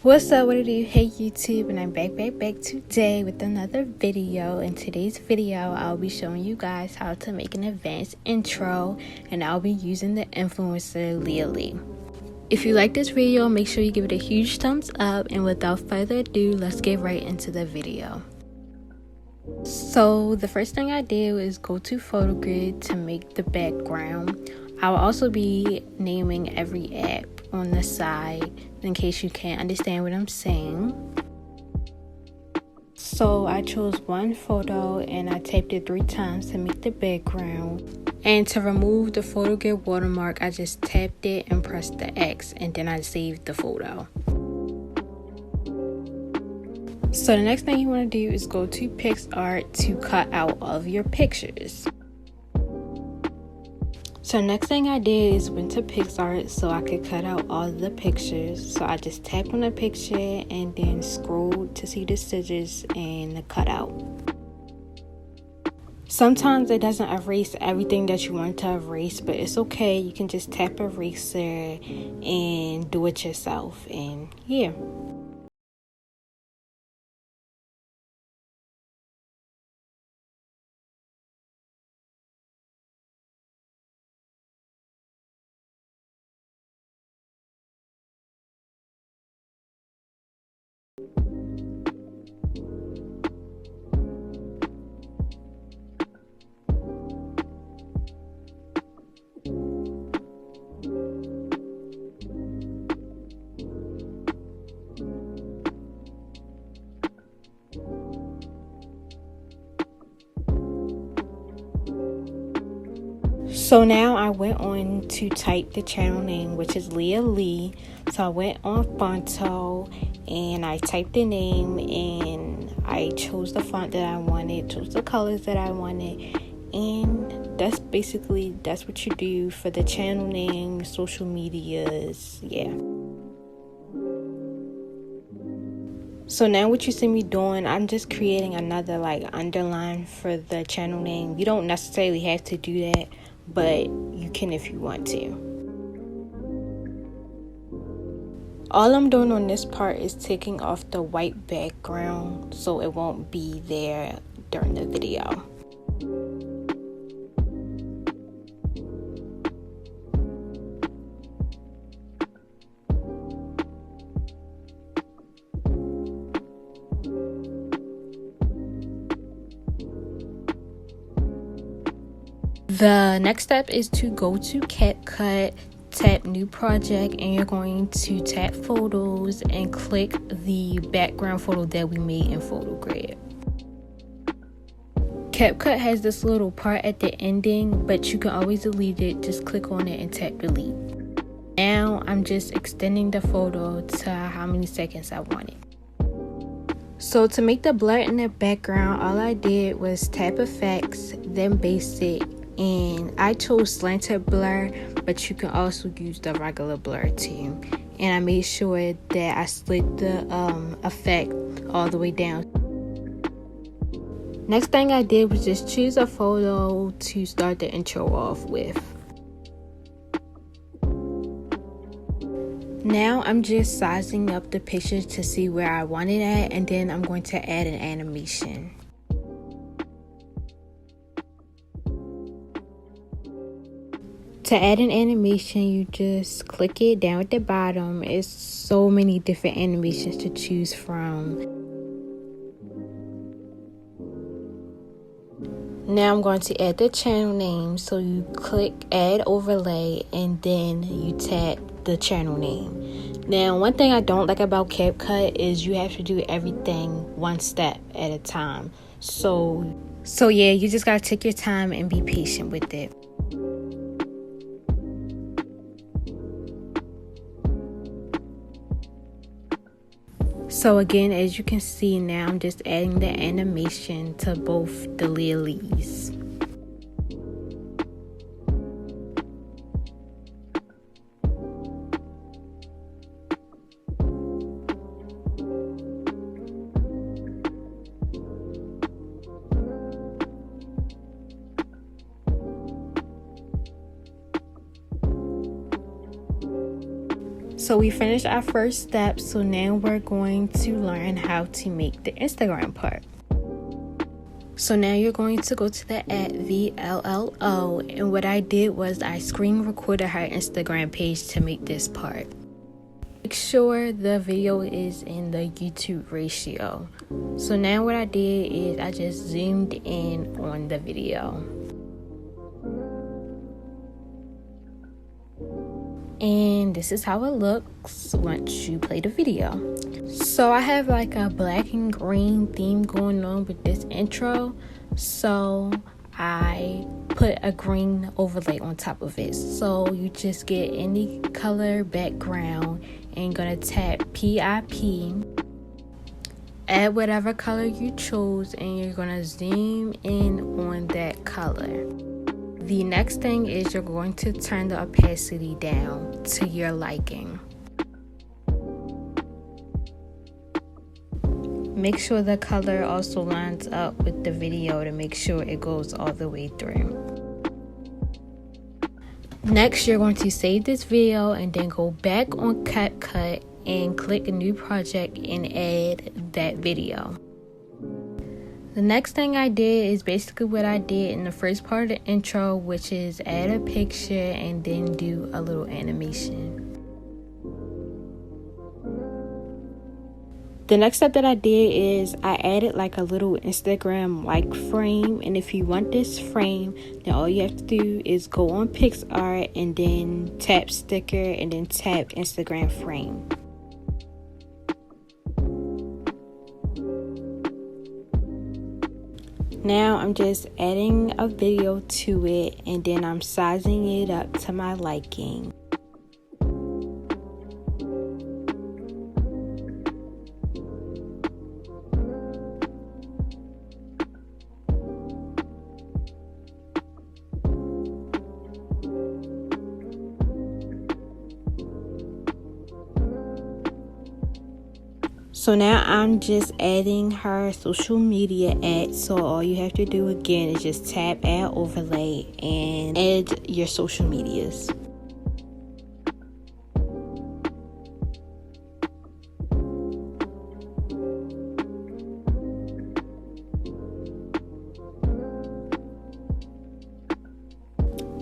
What's up, what it do? Hey YouTube, and I'm back today with another video. In today's video, I'll be showing you guys how to make an advanced intro, and I'll be using the influencer Vllo. If you like this video, make sure you give it a huge thumbs up, and without further ado, let's get right into the video. So the first thing I did was go to PhotoGrid to make the background. I'll also be naming every app on the side in case you can't understand what I'm saying. So I chose one photo and I tapped it 3 times to make the background. And to remove the PhotoGrid watermark, I just tapped it and pressed the X, and then I saved the photo. So the next thing you want to do is go to PixArt to cut out all of your pictures. So next thing I did is went to PixArt so I could cut out all of the pictures. So I just tapped on the picture and then scrolled to see the scissors and the cutout. Sometimes it doesn't erase everything that you want to erase, but it's okay. You can just tap eraser and do it yourself, and yeah. So now I went on to type the channel name, which is Leah Lee. So I went on Fonto and I typed the name and I chose the font that I wanted, chose the colors that I wanted, and that's what you do for the channel name, social medias, yeah. So now what you see me doing, I'm just creating another underline for the channel name. You don't necessarily have to do that, but you can if you want to. All I'm doing on this part is taking off the white background so it won't be there during the video. The next step is to go to Capcut, tap new project, and you're going to tap photos and click the background photo that we made in PhotoGrid. Capcut has this little part at the ending, but you can always delete it. Just click on it and tap delete. Now I'm just extending the photo to how many seconds I want it. So to make the blur in the background, all I did was tap effects, then basic, and I chose slanted blur, but you can also use the regular blur too. And I made sure that I slid the effect all the way down. Next thing I did was just choose a photo to start the intro off with. Now I'm just sizing up the picture to see where I want it at, and then I'm going to add an animation. To add an animation, you just click it down at the bottom. It's so many different animations to choose from. Now I'm going to add the channel name. So you click add overlay and then you tap the channel name. Now one thing I don't like about Capcut is you have to do everything one step at a time. So yeah, you just gotta take your time and be patient with it. So again, as you can see now, I'm just adding the animation to both the lilies. So we finished our first step, so now we're going to learn how to make the Instagram part. So now you're going to go to the @Vllo, and what I did was I screen recorded her Instagram page to make this part. Make sure the video is in the YouTube ratio. So now what I did is I just zoomed in on the video. And this is how it looks once you play the video. So I have like a black and green theme going on with this intro. So I put a green overlay on top of it. So you just get any color background and you're gonna tap PIP. Add whatever color you chose and you're gonna zoom in on that color. The next thing is you're going to turn the opacity down to your liking. Make sure the color also lines up with the video to make sure it goes all the way through. Next, you're going to save this video and then go back on Capcut and click a new project and add that video. The next thing I did is basically what I did in the first part of the intro, which is add a picture and then do a little animation. The next step that I did is I added like a little Instagram like frame, and if you want this frame, then all you have to do is go on PixArt and then tap sticker and then tap Instagram frame. Now I'm just adding a video to it and then I'm sizing it up to my liking. So now I'm just adding her social media ad. So all you have to do again is just tap add overlay and add your social medias.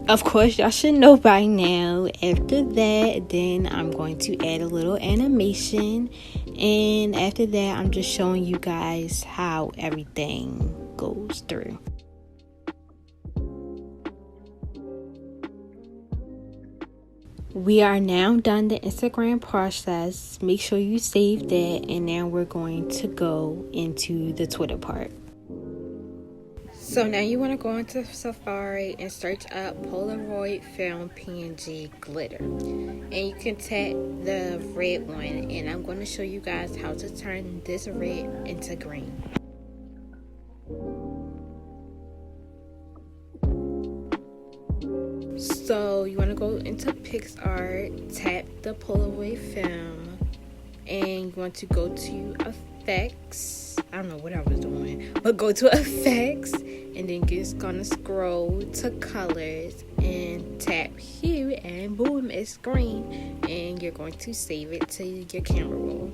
Of course, y'all should know by now. After that, then I'm going to add a little animation. And after that, I'm just showing you guys how everything goes through. We are now done the Instagram process. Make sure you save that. And now we're going to go into the Twitter part. So now you want to go into Safari and search up Polaroid film PNG glitter, and you can tap the red one, and I'm going to show you guys how to turn this red into green. So you want to go into PixArt, tap the Polaroid film, and you want to go to effects. I don't know what I was doing, but go to effects and then just gonna scroll to colors and tap hue, and boom, it's green, and you're going to save it to your camera roll.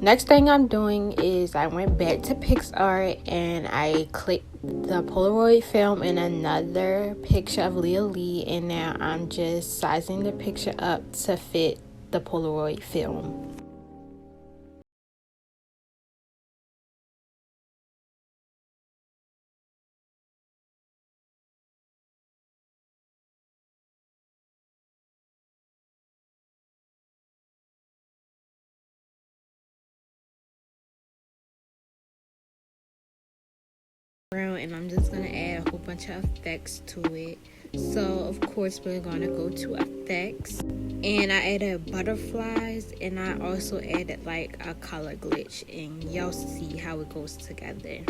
Next thing I'm doing is I went back to PixArt and I clicked the Polaroid film in another picture of Leah Lee, and now I'm just sizing the picture up to fit the Polaroid film. And I'm just gonna add a whole bunch of effects to it. So of course we're gonna go to effects, and I added butterflies, and I also added like a color glitch, and y'all see how it goes together.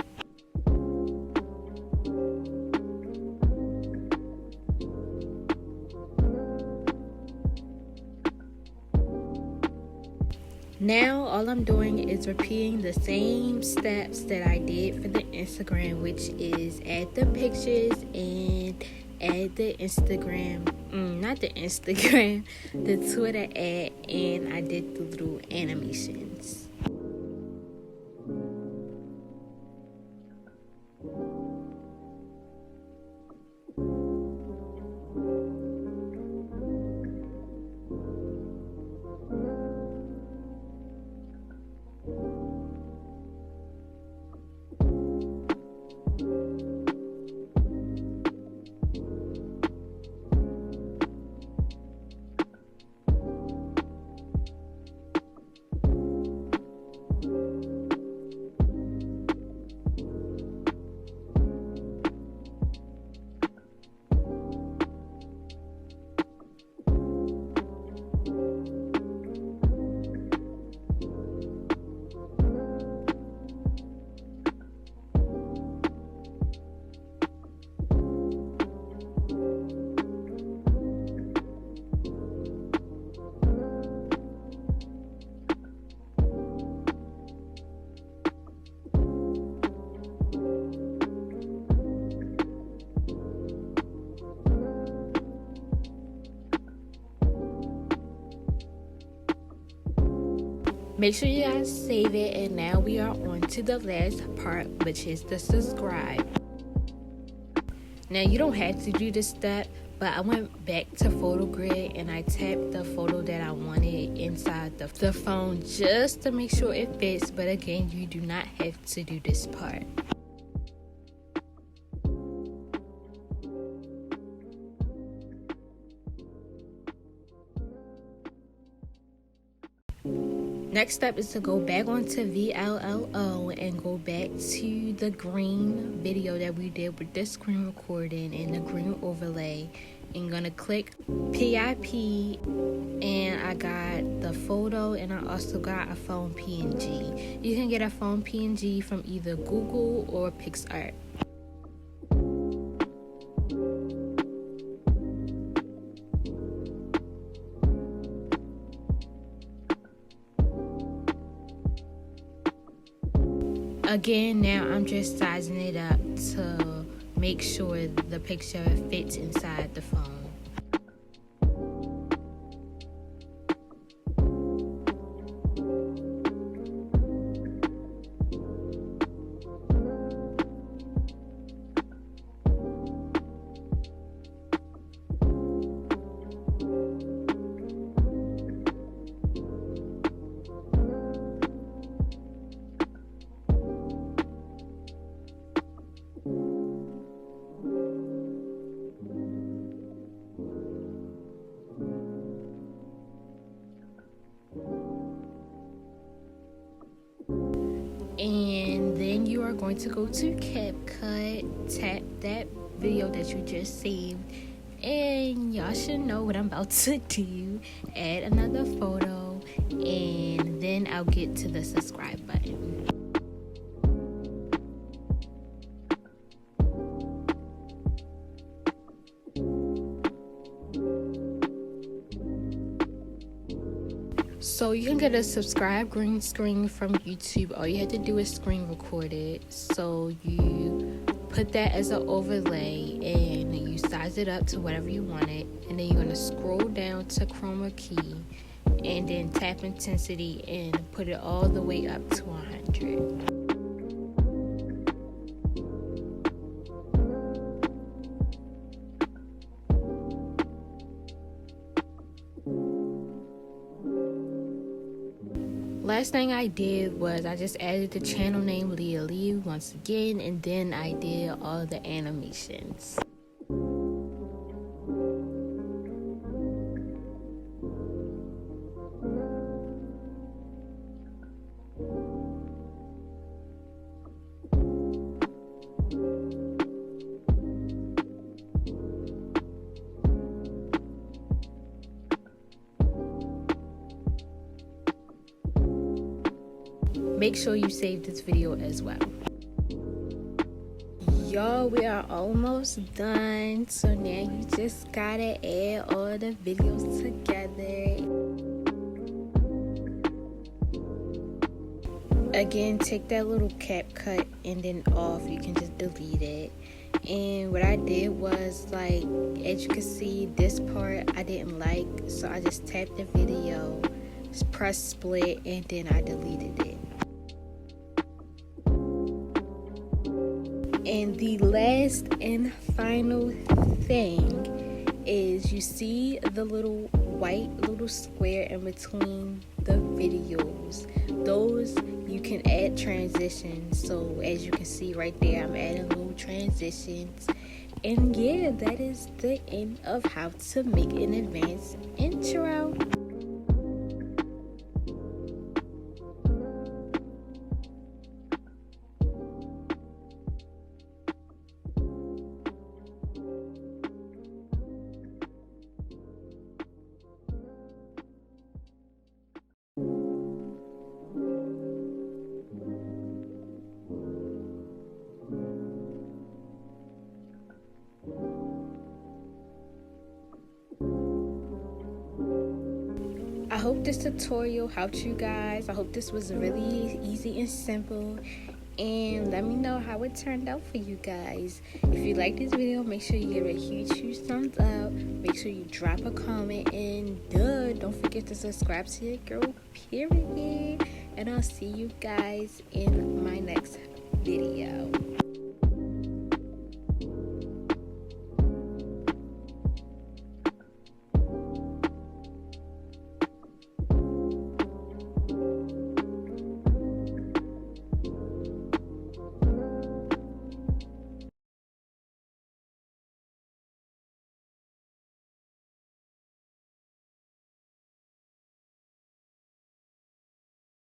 Now all I'm doing is repeating the same steps that I did for the Instagram, which is add the pictures and add the the Twitter ad, and I did the little animations. Make sure you guys save it, and now we are on to the last part, which is the subscribe. Now you don't have to do this step, but I went back to photo grid and I tapped the photo that I wanted inside the phone just to make sure it fits, but again, you do not have to do this part. Next step is to go back onto Vllo and go back to the green video that we did with the screen recording and the green overlay. I'm gonna click PIP, and I got the photo, and I also got a phone PNG. You can get a phone PNG from either Google or PixArt. Again, now I'm just sizing it up to make sure the picture fits inside the phone. And then you are going to go to Capcut, tap that video that you just saved, and y'all should know what I'm about to do. Add another photo, and then I'll get to the subscribe button. So you can get a subscribe green screen from YouTube. All you have to do is screen record it. So you put that as an overlay and you size it up to whatever you want it. And then you're going to scroll down to chroma key and then tap intensity and put it all the way up to 100. Last thing I did was I just added the channel name Vllo once again, and then I did all the animations. Make sure you save this video as well. Y'all, we are almost done. So now you just gotta add all the videos together. Again, take that little Capcut ending off. You can just delete it. And what I did was, like, as you can see, this part I didn't like, so I just tapped the video, press split, and then I deleted it. And the last and final thing is, you see the little white little square in between the videos. Those you can add transitions. So as you can see right there, I'm adding little transitions. And yeah, that is the end of how to make an advanced intro. I hope this tutorial helped you guys. I hope this was really easy and simple. And let me know how it turned out for you guys. If you like this video, make sure you give it a huge thumbs up. Make sure you drop a comment, and don't forget to subscribe to your girl, period. And I'll see you guys in my next video.